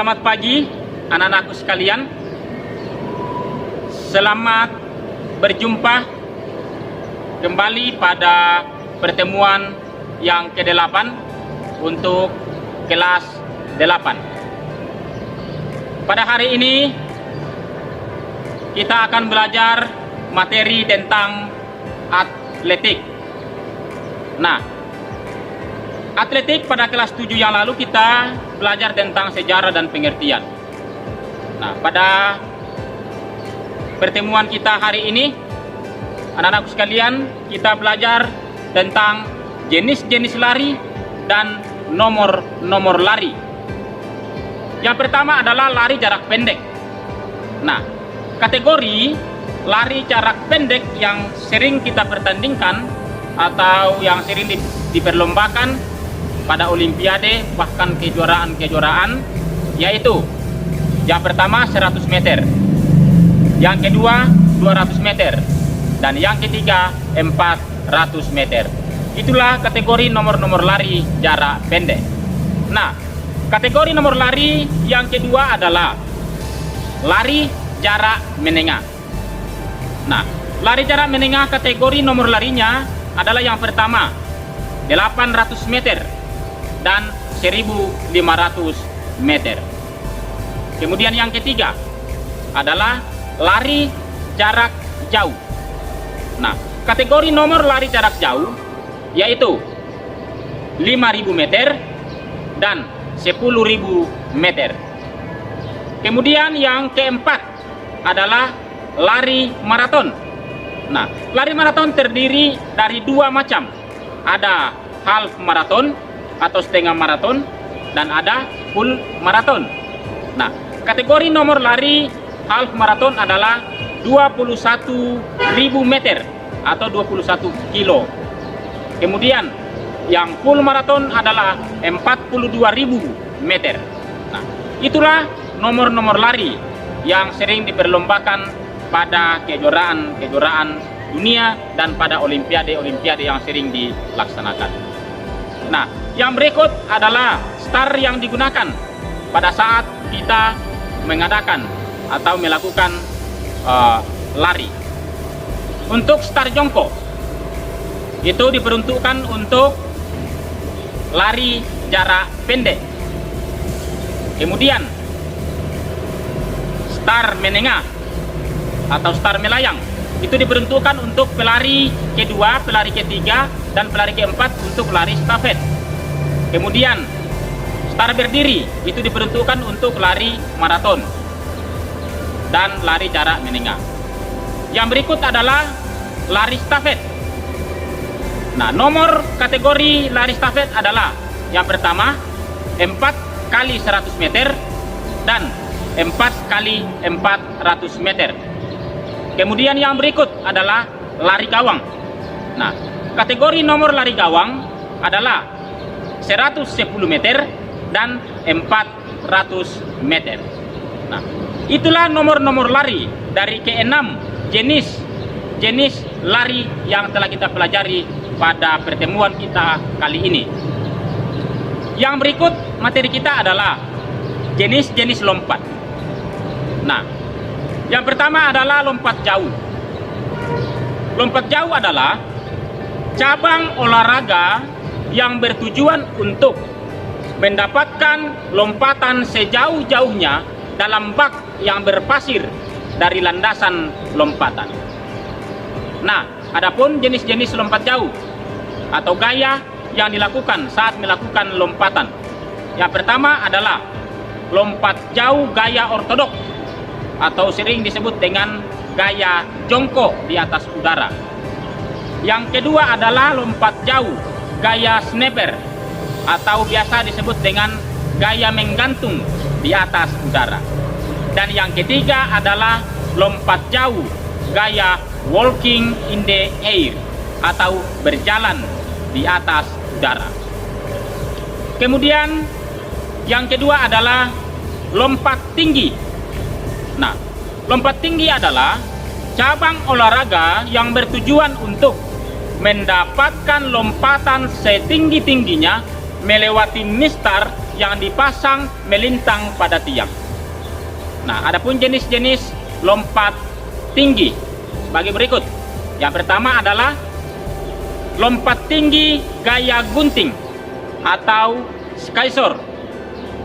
Selamat pagi anak-anakku sekalian. Selamat berjumpa kembali pada pertemuan yang ke-8 untuk kelas 8. Pada hari ini kita akan belajar materi tentang atletik. Nah, atletik pada kelas 7 yang lalu kita belajar tentang sejarah dan pengertian. Nah, pada pertemuan kita hari ini, anak-anakku sekalian, kita belajar tentang jenis-jenis lari dan nomor-nomor lari. Yang pertama adalah lari jarak pendek. Nah, kategori lari jarak pendek yang sering kita pertandingkan atau yang sering diperlombakan pada olimpiade bahkan kejuaraan-kejuaraan, yaitu yang pertama 100 meter, yang kedua 200 meter, dan yang ketiga 400 meter. Itulah kategori nomor-nomor lari jarak pendek. Nah, kategori nomor lari yang kedua adalah lari jarak menengah. Nah, lari jarak menengah kategori nomor larinya adalah yang pertama 800 meter dan 1500 meter. Kemudian yang ketiga adalah lari jarak jauh. Nah, kategori nomor lari jarak jauh yaitu 5000 meter dan 10.000 meter. Kemudian yang keempat adalah lari maraton. Nah, lari maraton terdiri dari dua macam. Ada half maraton atau setengah maraton dan ada full maraton. Nah, kategori nomor lari half maraton adalah 21.000 meter atau 21 kilo. Kemudian yang full maraton adalah 42.000 meter. Nah, itulah nomor-nomor lari yang sering diperlombakan pada kejuaraan-kejuaraan dunia dan pada olimpiade-olimpiade yang sering dilaksanakan. Nah, yang berikut adalah start yang digunakan pada saat kita mengadakan atau melakukan lari. Untuk start jongkok itu diperuntukkan untuk lari jarak pendek. Kemudian start menengah atau start melayang itu diperuntukkan untuk pelari kedua, pelari ketiga, dan pelari keempat untuk lari stafet. Kemudian start berdiri itu diperuntukkan untuk lari maraton dan lari jarak menengah. Yang berikut adalah lari stafet. Nah, nomor kategori lari stafet adalah yang pertama 4 kali 100 meter dan 4 kali 400 meter. Kemudian yang berikut adalah lari gawang. Nah, kategori nomor lari gawang adalah 110 meter dan 400 meter. Nah, itulah nomor-nomor lari dari keenam jenis lari yang telah kita pelajari pada pertemuan kita kali ini. Yang berikut materi kita adalah jenis-jenis lompat. Nah, yang pertama adalah lompat jauh. Lompat jauh adalah cabang olahraga yang bertujuan untuk mendapatkan lompatan sejauh-jauhnya dalam bak yang berpasir dari landasan lompatan. Nah, adapun jenis-jenis lompat jauh atau gaya yang dilakukan saat melakukan lompatan. Yang pertama adalah lompat jauh gaya ortodok atau sering disebut dengan gaya jongkok di atas udara. Yang kedua adalah lompat jauh gaya sniper atau biasa disebut dengan gaya menggantung di atas udara. Dan yang ketiga adalah lompat jauh gaya walking in the air atau berjalan di atas udara. Kemudian yang kedua adalah lompat tinggi. Nah, lompat tinggi adalah cabang olahraga yang bertujuan untuk mendapatkan lompatan setinggi-tingginya melewati mistar yang dipasang melintang pada tiang. Nah, adapun jenis-jenis lompat tinggi bagi berikut. Yang pertama adalah lompat tinggi gaya gunting atau skysor.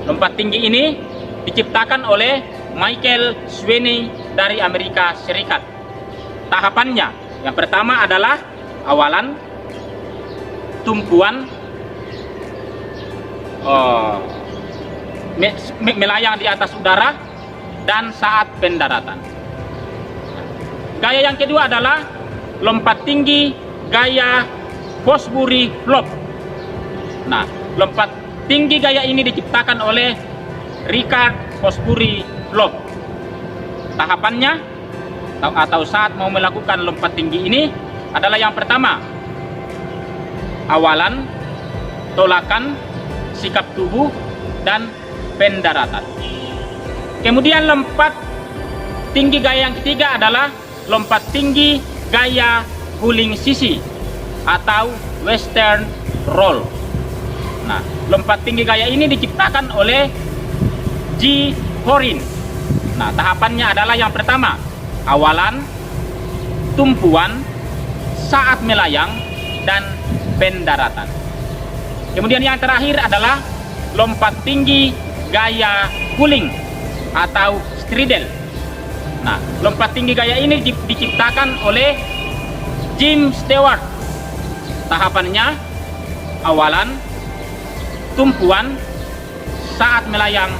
Lompat tinggi ini diciptakan oleh Michael Sweeney dari Amerika Serikat. Tahapannya, yang pertama adalah awalan, tumpuan, melayang di atas udara, dan saat pendaratan. Gaya yang kedua adalah lompat tinggi gaya Fosbury Flop. Nah, lompat tinggi gaya ini diciptakan oleh Richard Fosbury Flop. Tahapannya atau saat mau melakukan lompat tinggi ini adalah yang pertama, awalan, tolakan, sikap tubuh, dan pendaratan. Kemudian lompat tinggi gaya yang ketiga adalah lompat tinggi gaya guling sisi atau western roll. Nah, lompat tinggi gaya ini diciptakan oleh G. Horin. Nah, tahapannya adalah yang pertama, awalan, tumpuan, saat melayang, dan pendaratan. Kemudian yang terakhir adalah lompat tinggi gaya guling atau straddle. Nah, lompat tinggi gaya ini diciptakan oleh Jim Stewart. Tahapannya awalan, tumpuan, saat melayang,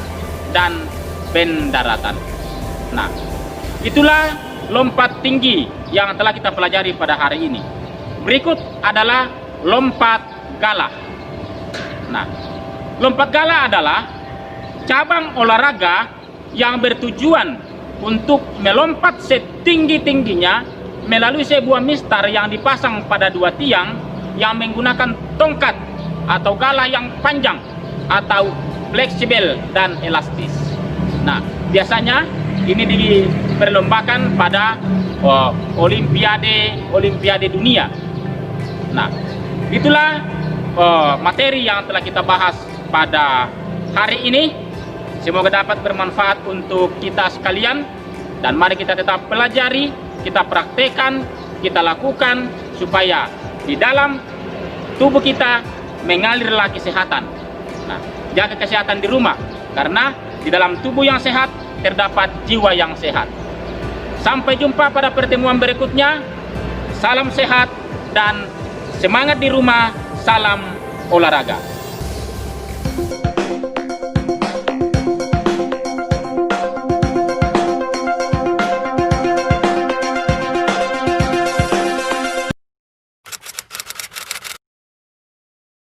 dan pendaratan. Nah, itulah lompat tinggi yang telah kita pelajari pada hari ini. Berikut adalah lompat galah. Nah, lompat galah adalah cabang olahraga yang bertujuan untuk melompat setinggi-tingginya melalui sebuah mistar yang dipasang pada dua tiang yang menggunakan tongkat atau galah yang panjang atau fleksibel dan elastis. Nah, biasanya ini diperlombakan pada Olimpiade dunia. Nah, itulah materi yang telah kita bahas pada hari ini. Semoga dapat bermanfaat untuk kita sekalian, dan mari kita tetap pelajari, kita praktekkan, kita lakukan supaya di dalam tubuh kita mengalirlah kesehatan. Nah, jaga kesehatan di rumah, karena di dalam tubuh yang sehat terdapat jiwa yang sehat. Sampai jumpa pada pertemuan berikutnya. Salam sehat dan semangat di rumah. Salam olahraga.